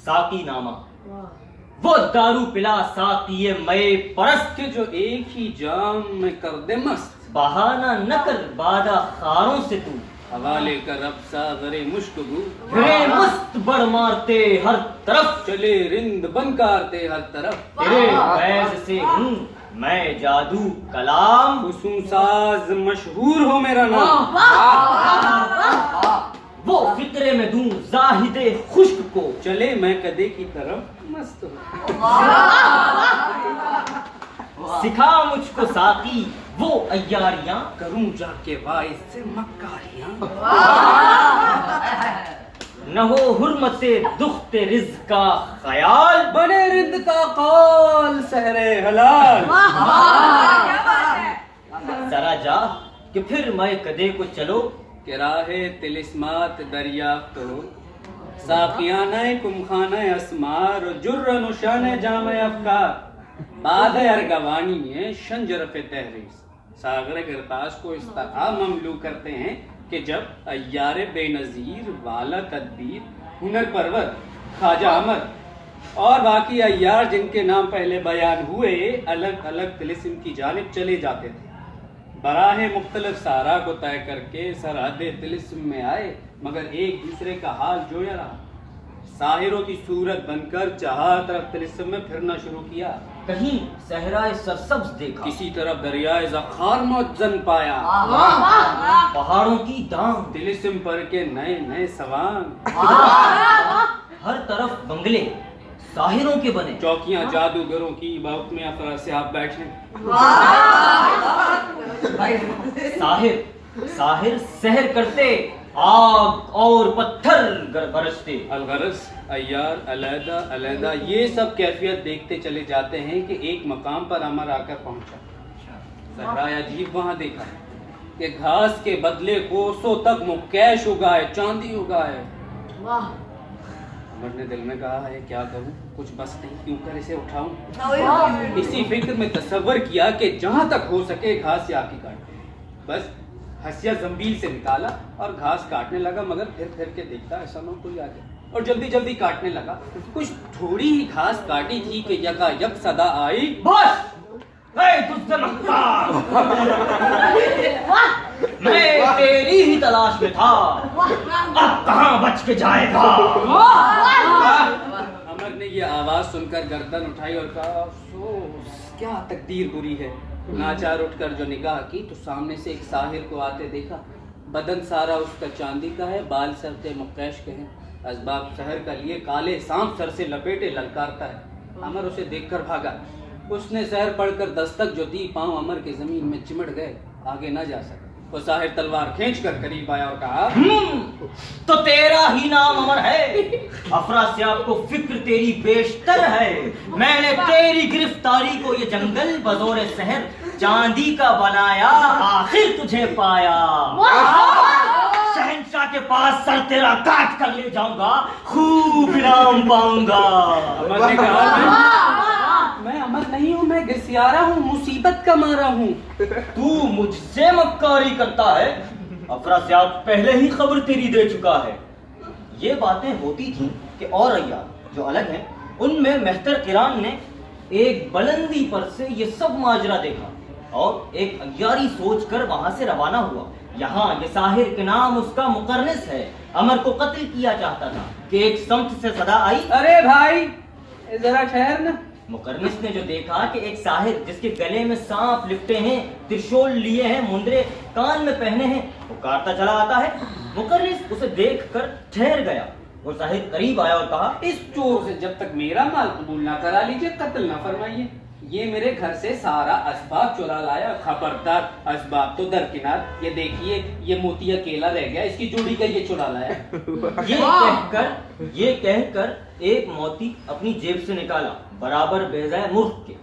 ساقی نامہ وہ دارو پلا ساقی مئے پرست کہ جو ایک ہی جام میں کر دے مست، بہانہ نہ کر بادہ خاروں سے تو حوالے کر اب ساغر مشک گو، پھرے مست بڑھ مارتے ہر طرف، چلے رند بنکارتے ہر طرف، تیرے فیض سے ہوں میں جادو کلام، حسن ساز مشہور ہو میرا نام، وہ فطرے میں دوں زاہد خشک کو، چلے میں کدے کی طرف مست ہو، سکھا مجھ کو ساقی وہ عیاریاں، کروں جا کے باعث سے مکاریاں، نہ ہو حرمت دخت رزق کا خیال، بنے رند کا قول سحر حلال، ذرا جا کہ پھر میں کدے کو چلو، کہ راہ تلسمات دریافت ہو، ساقیانہ کمخانہ اسمار و جر نشان جامع افکار، بعد ارغوانی ہے شنجرف تحریز، ساغر گرتاش کو اس طرح مملو کرتے ہیں کہ جب ایار بے نظیر والا تدبیر ہنر پرور خواجہ احمد اور باقی ایار جن کے نام پہلے بیان ہوئے الگ الگ طلسم کی جانب چلے جاتے تھے، براہ مختلف سارا کو طے کر کے سرحد طلسم میں آئے، مگر ایک دوسرے کا حال جویا رہا، ساحروں کی صورت بن کر چہار طرف طلسم میں پھرنا شروع کیا، کہیں صحرائے سرسبز دیکھا، کسی طرف دریائے زخار مؤذن پایا، پہاڑوں کی دام، طلسم پر کے نئے نئے سوان، ہر طرف بنگلے ساحروں کے بنے، چوکیاں جادوگروں کی بہت میں افراد سے آپ بیٹھے، ساحر سحر کرتے آگ اور پتھر برستے، الغرض ایار علیحدہ علیحدہ یہ سب کیفیت دیکھتے چلے جاتے ہیں کہ ایک مقام پر امر آ کر پہنچا، صحرائے عجیب وہاں دیکھا کہ گھاس کے بدلے کوسوں تک مکیش اگائے، چاندی اگائے، عمر نے دل میں کہا ہے کیا کروں، کچھ بس نہیں، کیوں کر اسے اٹھاؤں، اسی فکر میں تصور کیا کہ جہاں تک ہو سکے گھاس یا کی کاٹ، بس ہسیا زنبیل سے نکالا اور گھاس کاٹنے لگا، مگر پھر پھر کے دیکھتا ایسا نہ کوئی آ گیا، اور جلدی جلدی کاٹنے لگا، کچھ تھوڑی ہی گھاس کاٹی تھی کہ یکا یک صدا آئی، بس اے دزد مکار، میں تیری ہی تلاش میں تھا، اب کہاں بچ کے جائے گا، عمر نے یہ آواز سن کر گردن اٹھائی اور کہا افسوس کیا تقدیر بری ہے، ناچار اٹھ کر جو نگاہ کی تو سامنے سے ایک ساحر کو آتے دیکھا، بدن سارا اس کا چاندی کا ہے، بال سر کے مکیش کے ہیں، اسباب سحر کا لیے کالے سانپ سر سے لپیٹے للکارتا ہے، عمر اسے دیکھ کر بھاگا، اس نے سحر پڑھ کر دستک جو دی، پاؤں عمر کے زمین میں چمٹ گئے، آگے نہ جا سکا، وہ ساحر تلوار کھینچ کر قریب آیا اور کہا تو تیرا ہی نام عمر ہے، افراسیاب کو فکر تیری بیشتر ہے، میں نے تیری گرفتاری کو یہ جنگل بزور سحر چاندی کا بنایا، آخر تجھے پایا، شہنشاہ کے پاس سر تیرا کاٹ کر لے جاؤں گا، خوب انعام پاؤں گا، عمر نے کہا میں عمر نہیں ہوں، میں گسیارا ہوں، مصیبت کا مارا ہوں، تو مجھ سے مکاری کرتا ہے، افراسیاب پہلے ہی خبر تیری دے چکا ہے، یہ باتیں ہوتی تھیں کہ اور ایار جو الگ ہیں ان میں مہتر کران نے ایک بلندی پر سے یہ سب ماجرا دیکھا اور ایک ایاری سوچ کر وہاں سے روانہ ہوا، یہاں یہ ساحر کے نام اس کا مقرنس ہے، عمر کو قتل کیا چاہتا تھا کہ ایک سمت سے صدا آئی، ارے بھائی ذرا ٹھہر نا، مقرنس نے جو دیکھا کہ ایک ساحر جس کے گلے میں سانپ لپٹے ہیں، ترشول لیے ہیں، مندرے کان میں پہنے ہیں، وہ کاٹتا چلا آتا ہے، مقرنس اسے دیکھ کر ٹھہر گیا، وہ ساحر قریب آیا اور کہا اس چور سے جب تک میرا مال قبول نہ کرا لیجیے قتل نہ فرمائیے، یہ میرے گھر سے سارا اسباب چورا لایا، خبردار اسباب تو درکنار، یہ دیکھیے یہ موتی اکیلا رہ گیا، اس کی جوڑی کا یہ چورا لایا، یہ کہہ کر ایک موتی اپنی جیب سے نکالا برابر بیضہ مرغ کے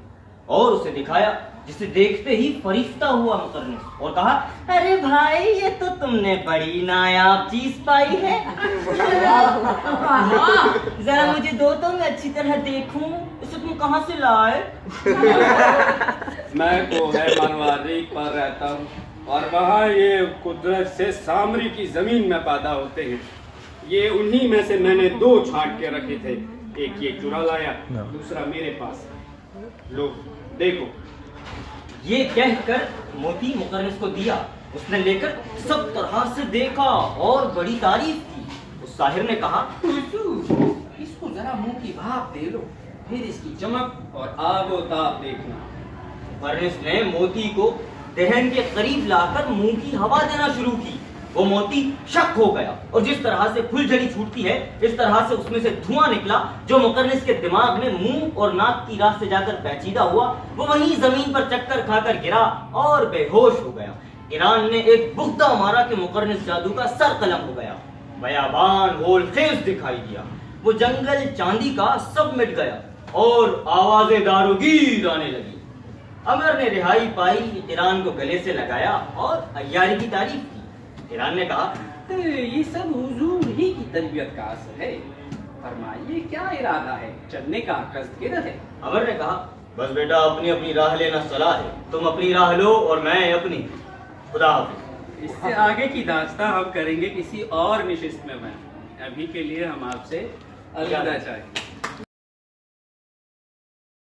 اور اسے دکھایا، جسے دیکھتے ہی فریفتہ ہوا مقرنس اور کہا ارے بھائی یہ تو تم نے بڑی نایاب چیز پائی ہے، ذرا مجھے دو تو میں اچھی طرح دیکھوں، اسے تم کہاں سے لائے؟ میں تو ہے منواری پر رہتا ہوں اور وہاں یہ قدرت سے سامری کی زمین میں پیدا ہوتے ہیں، یہ انہی میں سے میں نے 2 چھانٹ کے رکھے تھے، ایک یہ چرا لایا، دوسرا میرے پاس، لو دیکھو۔ یہ کہہ کر موتی مقرنس کو دیا۔ اس نے لے کر سب طرح سے دیکھا اور بڑی تعریف کی۔ اس ساحر نے کہا حضور، اس کو ذرا منہ کی بھاپ دے لو، پھر اس کی چمک اور آب و تاب دیکھنا۔ مقرنس نے موتی کو دہن کے قریب لا کر منہ کی ہوا دینا شروع کی۔ وہ موتی شک ہو گیا اور جس طرح سے پھل جھڑی چھوٹتی ہے اس طرح سے اس میں سے دھواں نکلا جو مقرنس کے دماغ میں منہ اور ناک کی راہ سے جا کر پیچیدہ ہوا۔ وہ وہیں زمین پر چکر کھا کر گرا اور بے ہوش ہو گیا۔ ایران نے ایک بغدہ مارا کہ مقرنس جادو کا سر قلم ہو گیا۔ بیابان ہول خیز دکھائی دیا، وہ جنگل چاندی کا سب مٹ گیا اور آوازیں داروگیر آنے لگی۔ عمر نے رہائی پائی، ایران کو گلے سے لگایا اور عیاری کی تعریف کی۔ ایران نے کہا یہ سب حضور ہی کی تربیت کا اثر ہے، فرمائیے کیا ارادہ ہے؟ چلنے کا قصد کدھر ہے؟ عمر نے کہا بس بیٹا اپنی اپنی راہ لینا صلاح ہے، تم اپنی راہ لو اور میں اپنی۔ خدا حافظ۔ اس سے آگے کی داستان ہم کریں گے کسی اور نشست میں۔ ابھی کے لیے ہم آپ سے الوداع چاہیں گے۔